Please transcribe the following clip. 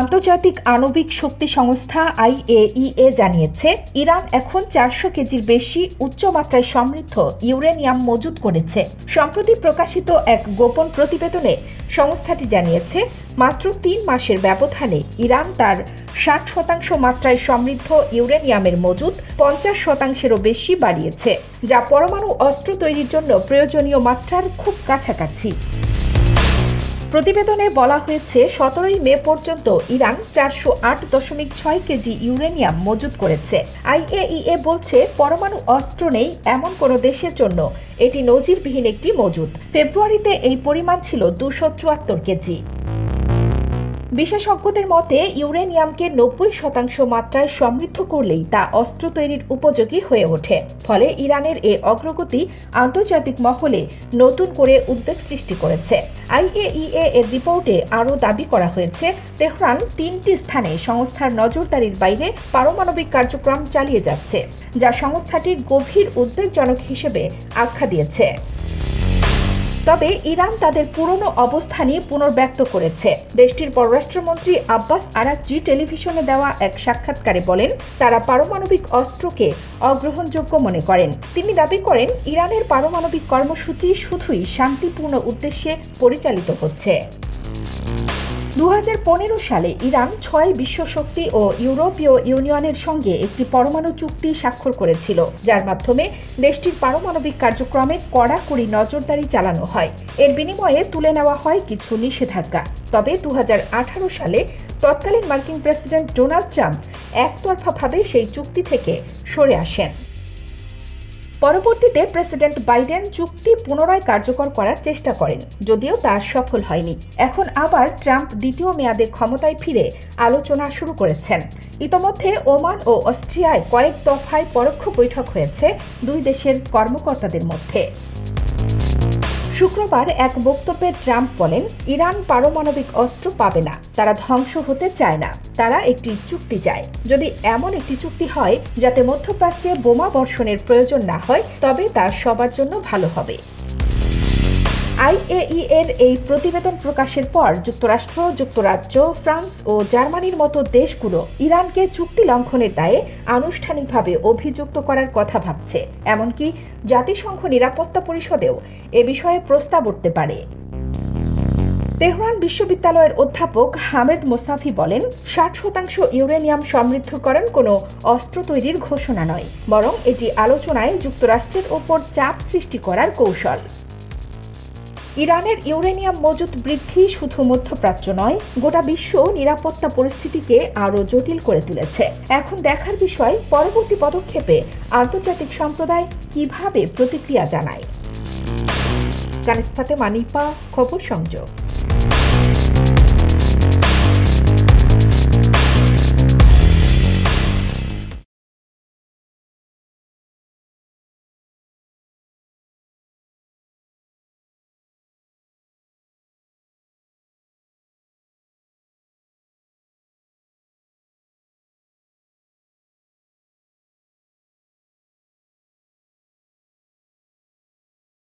আন্তর্জাতিক আণবিক শক্তি সংস্থা IAEA জানিয়েছে, ইরান এখন 400 কেজির বেশি উচ্চমাত্রায় সমৃদ্ধ ইউরেনিয়াম মজুত করেছে। সম্প্রতি প্রকাশিত এক গোপন প্রতিবেদনে সংস্থাটি জানিয়েছে, মাত্র 3 মাসের ব্যবধানে ইরান তার 60% মাত্রায় সমৃদ্ধ ইউরেনিয়ামের মজুত 50%-এরও বেশি বাড়িয়েছে, যা পরমাণু অস্ত্র তৈরির জন্য প্রয়োজনীয় মাত্রার খুব কাছাকাছি। প্রতিবেদনে বলা হয়েছে, 17 মে পর্যন্ত ইরান 408.6 কেজি ইউরেনিয়াম মজুত করেছে। IAEA বলছে, পরমাণু অস্ত্র নেই এমন কোনো দেশের জন্য এটি নজিরবিহীন একটি মজুত। ফেব্রুয়ারিতে এই পরিমাণ ছিল 274 কেজি। বিশেষজ্ঞদের মতে, ইউরেনিয়ামকে 90% মাত্রায় সমৃদ্ধ করলেই তা অস্ত্র তৈরির উপযোগী হয়ে ওঠে। ফলে ইরানের এই অগ্রগতি আন্তর্জাতিক মহলে নতুন করে উদ্বেগ সৃষ্টি করেছে। IAEA এর রিপোর্টে আরও দাবি করা হয়েছে, তেহরান 3টি স্থানে সংস্থার নজরদারির বাইরে পারমাণবিক কার্যক্রম চালিয়ে যাচ্ছে, যা সংস্থাটির গভীর উদ্বেগজনক হিসেবে আখ্যা দিয়েছে। তবে ইরান তাদের পুরনো অবস্থানই পুনর্ব্যক্ত করেছে। দেশটির পররাষ্ট্রমন্ত্রী আব্বাস আরাকচি টেলিভিশনে দেওয়া এক সাক্ষাৎকারে বলেন, তারা পারমাণবিক অস্ত্রকে অগ্রহণযোগ্য মনে করেন। তিনি দাবি করেন, ইরানের পারমাণবিক কর্মসূচি শুধুই শান্তিপূর্ণ উদ্দেশ্যে পরিচালিত হচ্ছে। 2015 সালে ইরান 6 বিশ্বশক্তি ও ইউরোপীয় ইউনিয়নের সঙ্গে একটি পরমাণু চুক্তি স্বাক্ষর করেছিল, যার মাধ্যমে দেশটির পারমাণবিক কার্যক্রমে কড়াকড়ি নজরদারি চালানো হয়। এর বিনিময়ে তুলে নেওয়া হয় কিছু নিষেধাজ্ঞা। তবে 2018 সালে তৎকালীন মার্কিন প্রেসিডেন্ট ডোনাল্ড ট্রাম্প একতরফাভাবে সেই চুক্তি থেকে সরে আসেন। পরবর্তীতে প্রেসিডেন্ট বাইডেন চুক্তি পুনরায় কার্যকর করার চেষ্টা করেন, যদিও তা সফল হয়নি। এখন আবার ট্রাম্প দ্বিতীয় মেয়াদে ক্ষমতায় ফিরে আলোচনা শুরু করেছেন। ইতোমধ্যে ওমান ও অস্ট্রিয়ায় কয়েক দফায় পরোক্ষ বৈঠক হয়েছে দুই দেশের কর্মকর্তাদের মধ্যে। শুক্রবার এক বক্তব্যে ট্রাম্প বলেন, ইরান পারমাণবিক অস্ত্র পাবে না, তারা ধ্বংস হতে চায় না, তারা একটি চুক্তি চায়। যদি এমন একটি চুক্তি হয় যাতে মধ্যপ্রাচ্যে বোমা বর্ষণের প্রয়োজন না হয়, তবে তা সবার জন্য ভালো হবে। IAEA এর এই প্রতিবেদন প্রকাশের পর যুক্তরাষ্ট্র, যুক্তরাজ্য, ফ্রান্স ও জার্মানির মতো দেশগুলো ইরানকে চুক্তি লঙ্ঘনের দায়ে আনুষ্ঠানিকভাবে অভিযুক্ত করার কথা ভাবছে। এমনকি জাতিসংঘ নিরাপত্তা পরিষদেও এ বিষয়ে প্রস্তাব উঠতে পারে। তেহরান বিশ্ববিদ্যালয়ের অধ্যাপক হামেদ মোসাফি বলেন, 60% ইউরেনিয়াম সমৃদ্ধকরণ কোনো অস্ত্র তৈরির ঘোষণা নয়, বরং এটি আলোচনায় যুক্তরাষ্ট্রের ওপর চাপ সৃষ্টি করার কৌশল। ইরানের ইউরেনিয়াম মজুত বৃদ্ধি শুধু মধ্যপ্রাচ্য নয়, গোটা বিশ্ব নিরাপত্তা পরিস্থিতিকে আরও জটিল করে তুলেছে। এখন দেখার বিষয়, পরবর্তী পদক্ষেপে আন্তর্জাতিক সম্প্রদায় কিভাবে প্রতিক্রিয়া জানায়। কানিজ ফাতেমা, নিপা, খবর সংযোগ।